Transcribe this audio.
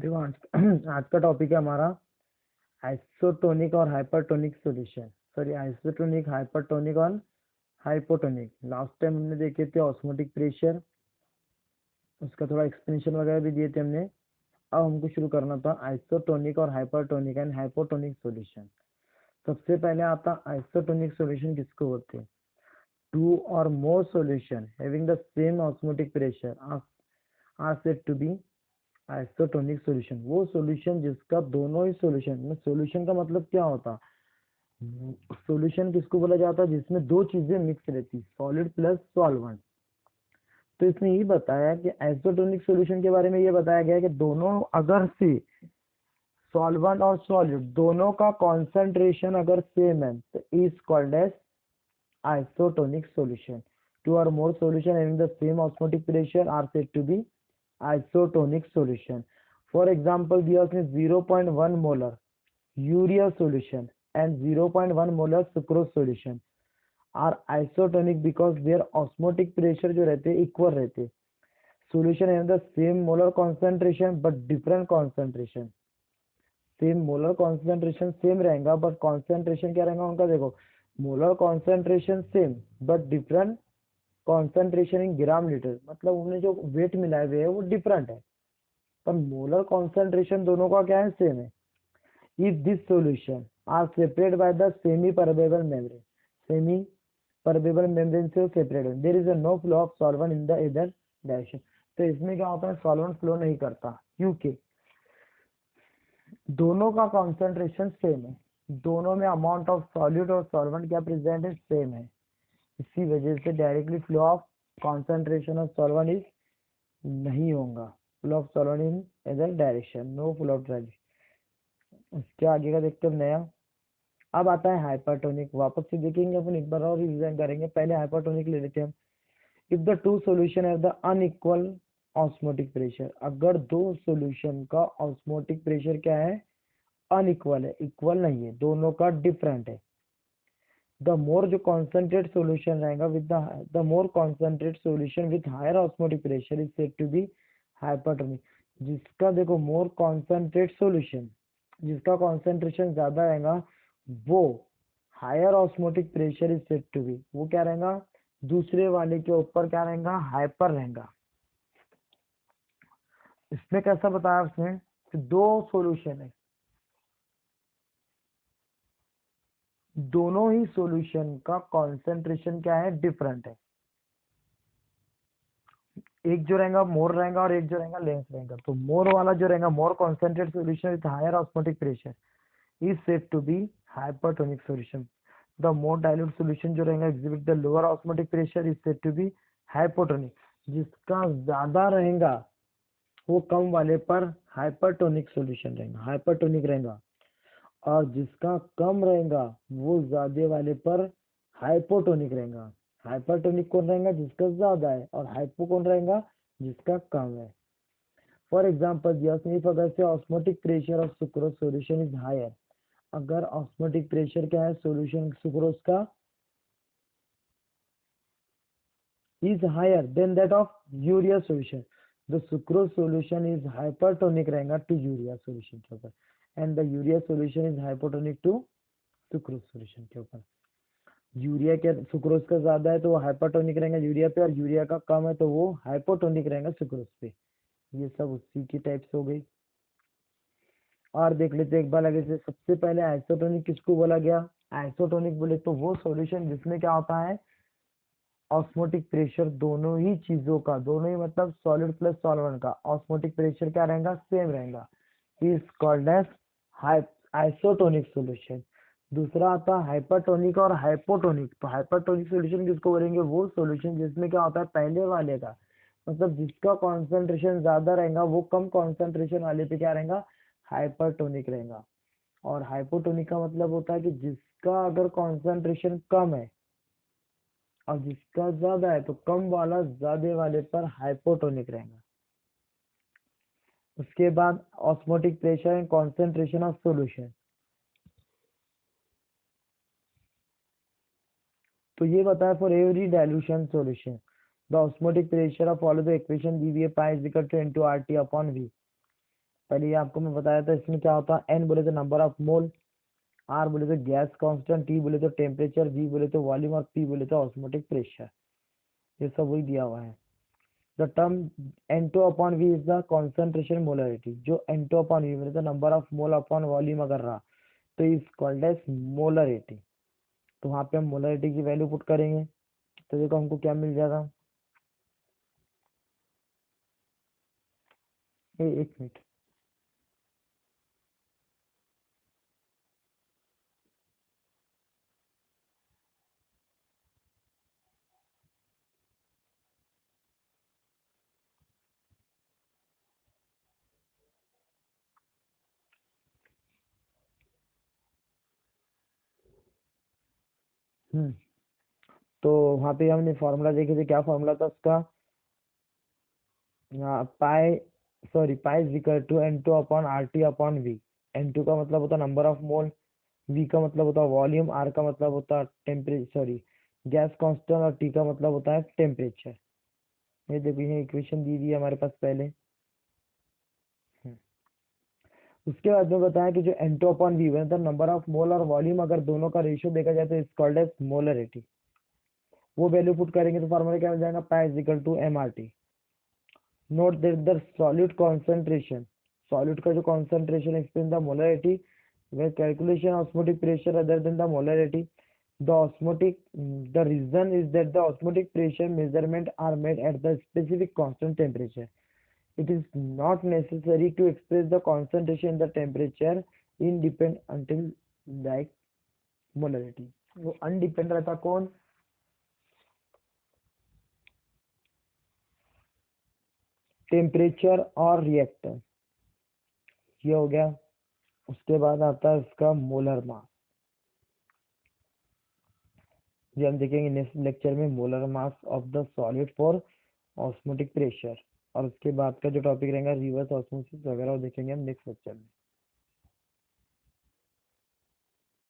देखो आज का टॉपिक है हमारा आइसोटोनिक और hypertonic solution. Sorry, isotonic, hypertonic और हाइपोटोनिक। लास्ट टाइम हमने देखे थे ऑस्मोटिक प्रेशर, उसका थोड़ा एक्सप्लेनेशन वगैरह भी दिए थे हमने। अब हमको शुरू करना था आइसोटोनिक और हाइपरटोनिक एंड हाइपोटोनिक सॉल्यूशन। सबसे पहले आता आइसोटोनिक सॉल्यूशन किसको बोलते हैं? Two or more solution having the same osmotic pressure are said to be isotonic solution. वो सॉल्यूशन जिसका दोनों ही सॉल्यूशन में, सॉल्यूशन का मतलब क्या होता? सॉल्यूशन किसको बोला जाता है? जिसमें दो चीजें मिक्स रहती, सॉलिड प्लस सॉल्वेंट। तो इसमें ये बताया कि आइसोटोनिक सॉल्यूशन के बारे में ये बताया गया है कि दोनों अगर से सॉल्वेंट और सॉलिड दोनों का कॉन्सेंट्रेशन अगर सेम है तो is called as isotonic solution. Two or more solution having the same osmotic pressure are said to be isotonic solution. For example, दिया उसने 0.1 molar urea solution and 0.1 molar sucrose solution are isotonic because their osmotic pressure जो रहते equal रहते। solution have the same molar concentration but different concentration। Same molar concentration same रहेगा but concentration क्या रहेगा उनका? देखो, molar concentration same but different concentration in gram litre, मतलब उन्हें जो वेट मिलाए हुए है वो डिफरेंट है, पर मोलर कॉन्सेंट्रेशन दोनों का क्या है? सेम है। If this solution are separate by the semi permeable membrane, semi permeable membrane से सेपरेट है, there is a no flow of solvent in the इधर डायरेक्शन। तो इसमें क्या होता है? सॉल्वेंट फ्लो नहीं करता क्योंकि दोनों का कॉन्सेंट्रेशन सेम है, दोनों में अमाउंट ऑफ सॉल्यूट और सॉल्वेंट क्या प्रेजेंट है? सेम है। इसी वजह से directly flow of concentration of solvent is नहीं होगा। Flow of solvent in other direction, no flow of direction. उसके आगे का देखते हैं नया। अब आता है हाइपरटोनिक। वापस से देखेंगे अपन, एक बार और रिविजन करेंगे। पहले हाइपरटोनिक ले लेते हैं हम। If the two solution have the unequal osmotic pressure, अगर दो सॉल्यूशन का ऑस्मोटिक प्रेशर क्या है? अनइक्वल है, इक्वल नहीं है, दोनों का डिफरेंट है। द मोर जो कॉन्सेंट्रेट सॉल्यूशन रहेगा with the more concentrate solution with higher osmotic pressure is said to be hypertonic. जिसका देखो मोर कॉन्सेंट्रेट सॉल्यूशन, जिसका कॉन्सेंट्रेशन ज्यादा रहेगा वो higher osmotic pressure is said to be, वो क्या रहेगा? दूसरे वाले के ऊपर क्या रहेगा? हाइपर रहेगा। इसमें कैसा बताया उसने कि दो सॉल्यूशन है, दोनों ही सॉल्यूशन का कॉन्सेंट्रेशन क्या है? डिफरेंट है। एक जो रहेगा मोर रहेगा और एक जो रहेगा लेस रहेगा। तो मोर वाला जो रहेगा, more concentrate solution with higher osmotic pressure is said to be hypertonic solution. The more dilute solution जो रहेगा exhibit the lower osmotic pressure is said to be hypotonic. जिसका ज्यादा रहेगा वो कम वाले पर हाइपरटोनिक सॉल्यूशन रहेगा, हाइपरटोनिक रहेगा। और जिसका कम रहेगा वो ज्यादा वाले पर हाइपोटोनिक रहेगा। हाइपरटोनिक कौन रहेगा? जिसका ज्यादा है, और हाइपो कौन रहेगा? जिसका कम है। फॉर एग्जाम्पल दिया इफ अगर से osmotic pressure of sucrose solution is higher, अगर ऑस्मोटिक प्रेशर क्या है सॉल्यूशन सुक्रोज का is higher then that of urea solution, the sucrose solution is hypertonic रहेगा टू यूरिया सॉल्यूशन के ऊपर, and the urea solution is hypotonic to sucrose solution के ऊपर। Urea के सुक्रोज का ज्यादा है तो वो हाइपरटोनिक रहेगा यूरिया पे, और यूरिया का कम है तो वो हाइपोटोनिक रहेगा सुक्रोज पे। ये सब उसी की टाइप्स हो गई। और देख लेते एक बार आगे से। सबसे पहले आइसोटोनिक किसको बोला गया? आइसोटोनिक बोले तो वो सॉल्यूशन जिसमें क्या होता है? ऑस्मोटिक प्रेशर दोनों ही चीजों का, दोनों ही मतलब सॉलिड प्लस सॉल्वेंट का ऑस्मोटिक प्रेशर क्या रहेगा? सेम रहेगा। Is called as isotonic solution. दूसरा आता है हाइपरटोनिक और हाइपोटोनिक। तो हाइपरटोनिक सॉल्यूशन किसको बोलेंगे? वो सॉल्यूशन जिसमें क्या होता है? पहले वाले का मतलब जिसका कॉन्सेंट्रेशन ज्यादा रहेगा वो कम कॉन्सेंट्रेशन वाले पे क्या रहेगा? हाइपरटोनिक रहेगा। और हाइपोटोनिक का मतलब होता है कि जिसका अगर कॉन्सेंट्रेशन कम है और जिसका ज्यादा है तो कम वाला ज्यादा वाले पर हाइपोटोनिक रहेगा। उसके बाद osmotic pressure and concentration of solution. तो ये बताया for every dilution solution the osmotic pressure of follow the equation dVA pi is equal to into RT upon V। पहले ये आपको मैं बताया था, इसमें क्या होता है, एन बोले तो नंबर ऑफ मोल, आर बोले तो गैस कांस्टेंट, टी बोले तो टेम्परेचर, वी बोले तो वॉल्यूम और पी बोले तो ऑस्मोटिक प्रेशर। ये सब वही दिया हुआ है। The term N2 upon V is the concentration molarity. जो N2 अपॉन V मतलब number of mole upon volume अगर रहा तो इज कॉल्ड एज मोलरिटी। तो वहाँ पे हम मोलरिटी की वैल्यू पुट करेंगे, तो देखो हमको क्या मिल जाएगा। एक मिनट। हम्म। तो वहाँ पे हमने फॉर्मूला देखे थे, क्या फॉर्मूला था उसका, pi, sorry pi is equal to N2 upon RT upon V। N2 का मतलब होता है नंबर ऑफ मोल, V का मतलब होता है वॉल्यूम, R का मतलब होता है टेम्परेचर, सॉरी गैस कांस्टेंट, और T का मतलब होता है टेम्परेचर। ये देखो ये इक्वेशन दी है हमारे पास पहले। हम्म। उसके बाद में बताया कि जो N2 अपॉन V मतलब नंबर ऑफ मोल और वॉल्यूम अगर दोनों का रेशियो देखा जाए तो इज कॉल्ड एज मोलरिटी। वो वैल्यू पुट करेंगे तो फॉर्मूला क्या हो जाएगा, pi is equal to MRT। Note that the solid concentration, solid का जो concentration explain the molarity, where calculation osmotic pressure other than the molarity, the osmotic, the reason is that the osmotic pressure measurement are made at the specific constant temperature. It is not necessary to express the concentration in the temperature independent until like molarity। वो अनडिपेंड रहता कौन, temperature और reactor. ये हो गया। उसके बाद आता है इसका मोलर मास। ये हम देखेंगे नेक्स्ट लेक्चर में, molar mass of the solid for osmotic pressure. और उसके बाद का जो टॉपिक रहेगा रिवर्स ऑस्मोसिस वगैरह, वो देखेंगे हम नेक्स्ट लेक्चर में।